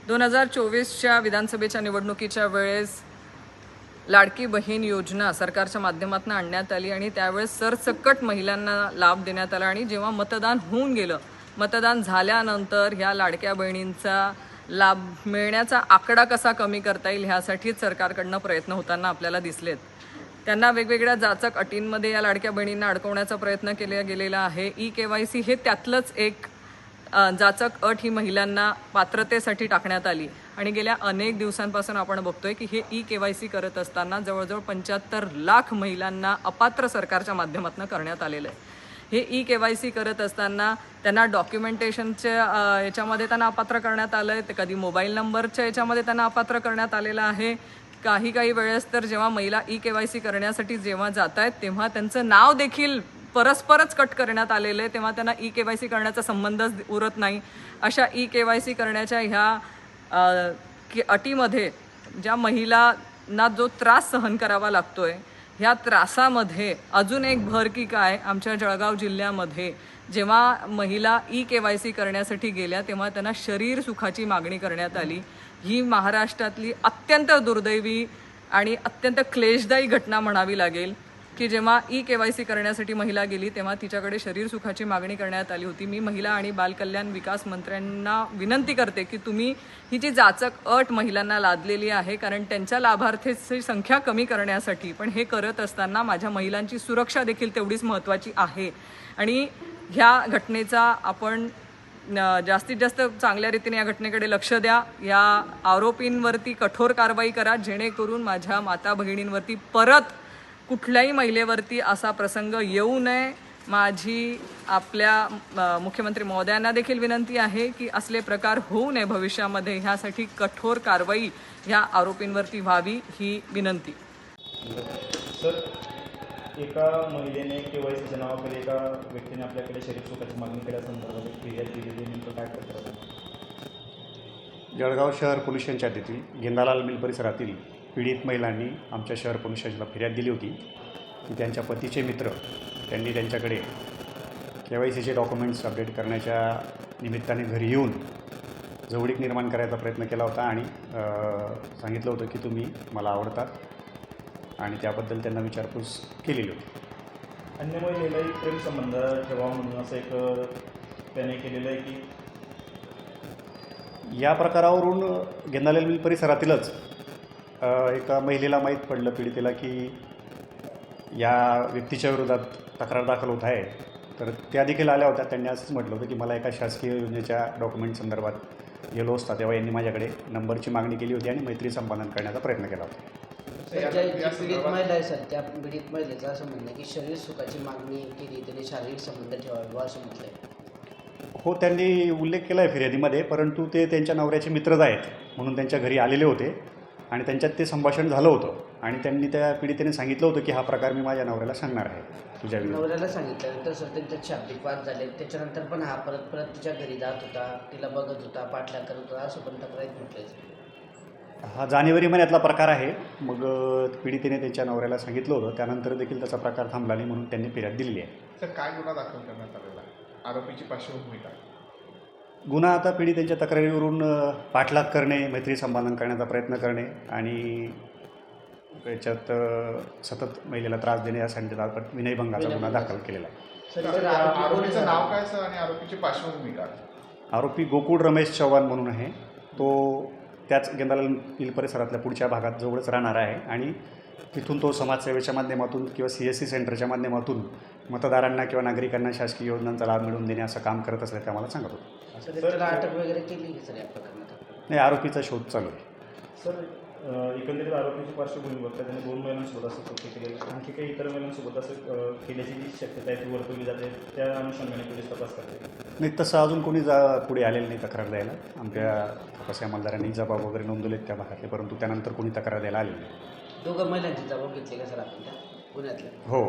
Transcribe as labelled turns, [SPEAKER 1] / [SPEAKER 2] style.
[SPEAKER 1] 2024च्या विधानसभेच्या निवडणुकीच्या वेळेस लाडकी बहीण योजना सरकारच्या माध्यमातून आणण्यात आली आणि त्यावेळेस सरसकट महिलांना लाभ देण्यात आला आणि जेव्हा मतदान होऊन गेलं, मतदान झाल्यानंतर ह्या लाडक्या बहिणींचा लाभ मिळण्याचा आकडा कसा कमी करता येईल ह्यासाठीच सरकारकडनं प्रयत्न होताना आपल्याला दिसलेत. त्यांना वेगवेगळ्या जाचक अटींमध्ये या लाडक्या बहिणींना अडकवण्याचा प्रयत्न केला गेलेला आहे. ई-KYC हे त्यातलंच एक जाचक अट ही महिलांना पात्रतेसाठी टाकण्यात आली आणि गेल्या अनेक दिवसांपासून आपण बघतोय की हे ई-KYC करत असताना जवळजवळ 75 लाख महिलांना अपात्र सरकारच्या माध्यमातून करण्यात आलेलं आहे. हे ई-KYC करत असताना त्यांना डॉक्युमेंटेशनच्या याच्यामध्ये त्यांना अपात्र करण्यात आलं आहे, ते कधी मोबाईल नंबरच्या याच्यामध्ये त्यांना अपात्र करण्यात आलेलं आहे. काही वेळेस तर जेव्हा महिला ई-KYC करण्यासाठी जेव्हा जात आहेत तेव्हा त्यांचं नाव देखील परस्परच कट करण्यात आलेलं आहे, तेव्हा त्यांना ई-KYC करण्याचा संबंधच उरत नाही. अशा ई-KYC करण्याच्या ह्या अटीमध्ये ज्या महिलांना जो त्रास सहन करावा लागतोय, ह्या त्रासामध्ये अजून एक भर की काय, आमच्या जळगाव जिल्ह्यामध्ये जेव्हा महिला ई-KYC करण्यासाठी गेल्या तेव्हा त्यांना शरीर सुखाची मागणी करण्यात आली. ही महाराष्ट्रातली अत्यंत दुर्दैवी आणि अत्यंत क्लेशदायी घटना म्हणावी लागेल की जेव्हा ई-KYC करण्यासाठी महिला गेली तेव्हा तिच्याकडे शरीर सुखाची मागणी करण्यात आली होती. मी महिला आणि बालकल्याण विकास मंत्र्यांना विनंती करते की तुम्ही ही जी जाचक अट महिलांना लादलेली आहे, कारण त्यांच्या लाभार्थीची संख्या कमी करण्यासाठी, पण हे करत असताना माझ्या महिलांची सुरक्षा देखील तेवढीच महत्त्वाची आहे आणि ह्या घटनेचा आपण जास्तीत जास्त चांगल्या रीतीने या घटनेकडे लक्ष द्या. या आरोपींवरती कठोर कारवाई करा जेणेकरून माझ्या माता भगिनींवरती परत कुठल्याही महिलेवरती असा प्रसंग येऊ नये. माझी आपल्या मुख्यमंत्री महोदयांना देखील विनंती आहे की असले प्रकार होऊ नये भविष्यामध्ये, ह्यासाठी कठोर कारवाई ह्या आरोपींवरती व्हावी ही विनंती.
[SPEAKER 2] सर, एका महिलेने KYCच्या नावाखाली एका व्यक्तीने आपल्याकडे शरीर सुखाची मागणी केल्यासंदर्भात फिर्याद दिलेली, नेमकं काय करतात?
[SPEAKER 3] जळगाव शहर पोलीस स्टेशनच्या हद्दीतील गेंदालाल मिल परिसरातील पीडित महिलांनी आमच्या शहर पोलीस स्टेशनला फिर्याद दिली होती की त्यांच्या पतीचे मित्र त्यांनी त्यांच्याकडे KYCचे डॉक्युमेंट्स अपडेट करण्याच्या निमित्ताने घरी येऊन जवळीक निर्माण करायचा प्रयत्न केला होता आणि सांगितलं होतं की तुम्ही मला आवडतात आणि त्याबद्दल त्यांना विचारपूस केलेली होती.
[SPEAKER 2] अन्य महिलेलाही प्रेमसंबंध ठेवा म्हणून असं एक त्याने केलेलं आहे की
[SPEAKER 3] या प्रकारावरून गेंदालाल मिल परिसरातीलच एका महिलेला माहीत पडलं, पीडितेला, की या व्यक्तीच्या विरोधात तक्रार दाखल होत आहे. तर त्या देखील आल्या होत्या. त्यांनी असंच म्हटलं होतं की मला एका शासकीय योजनेच्या डॉक्युमेंट संदर्भात गेलो असता तेव्हा यांनी माझ्याकडे नंबरची मागणी केली होती आणि मैत्री संपादन करण्याचा प्रयत्न केला होता.
[SPEAKER 4] पीडित महिला आहे सर, त्या पीडित महिलेचं असं म्हणणं आहे की शरीर सुखाची मागणी केली, त्याने शारीरिक संबंध ठेवावे असं म्हटलं आहे.
[SPEAKER 3] हो, त्यांनी उल्लेख केला आहे फिर्यादीमध्ये, परंतु ते त्यांच्या नवऱ्याचे मित्रच आहेत म्हणून त्यांच्या घरी आलेले होते आणि त्यांच्यात ते संभाषण झालं होतं आणि त्यांनी त्या पीडितेने सांगितलं होतं की हा प्रकार मी माझ्या नवऱ्याला सांगणार आहे तुझ्या
[SPEAKER 4] नवऱ्याला सांगितल्यानंतर सर त्यांच्यात शाब्दिक वाद झाले. त्याच्यानंतर पण हा परत तिच्या घरी जात होता, तिला बघत होता, पाठलाग करत होता असं पण तक्रारीत म्हटलं.
[SPEAKER 3] हा जानेवारी महिन्यातला प्रकार आहे. मग पीडितेने त्यांच्या नवऱ्याला सांगितलं होतं, त्यानंतर देखील त्याचा प्रकार थांबला नाही म्हणून त्यांनी फिर्याद दिलेली आहे.
[SPEAKER 5] सर, काय गुन्हा दाखल करण्यात आलेला आहे? आरोपीची पार्श्वभूमी काय?
[SPEAKER 3] गुन्हा आता पीडितेच्या तक्रारीवरून पाठलाग करणे, मैत्री संपादन करण्याचा प्रयत्न करणे आणि याच्यात सतत महिलेला त्रास देणे यासाठी विनयभंगाचा गुन्हा दाखल केलेला आहे.
[SPEAKER 5] सर, आरोपीचं नाव काय सर आणि आरोपीची पार्श्वभूमी काय?
[SPEAKER 3] आरोपी गोकुळ रमेश चव्हाण म्हणून आहे. तो त्याच गेंदालाल मिल परिसरातल्या पुढच्या भागात जवळच राहणार आहे आणि तिथून तो समाजसेवेच्या माध्यमातून किंवा CSC सेंटरच्या माध्यमातून मतदारांना किंवा नागरिकांना शासकीय योजनांचा लाभ मिळवून देणे असं काम करत असल्याचे आम्हाला सांगत होतं.
[SPEAKER 4] त्याला अटक वगैरे केली सर या प्रकरणात?
[SPEAKER 3] नाही, आरोपीचा शोध चालू आहे.
[SPEAKER 2] सर, एकंदरीत आरोपीची पार्श्वभूमी बघता त्याने 2 महिलांसोबत असं कृत्य केले, आणखी काही इतर महिलांसोबत असं केल्याची जी शक्यता आहे ती वर्तवली जाते, त्या अनुषंगाने पोलीस तपास करते?
[SPEAKER 3] नाही, तसं अजून कोणी पुढे आलेलं नाही तक्रार द्यायला. आमच्या तपास अंमलदारांनी जबाब वगैरे नोंदवलेत त्या भागातले, परंतु त्यानंतर कोणी तक्रार द्यायला आलेली नाही.
[SPEAKER 4] दोघं महिलांची जबाब घेतली का सर आपण त्या गुन्ह्यातल्या?
[SPEAKER 3] हो.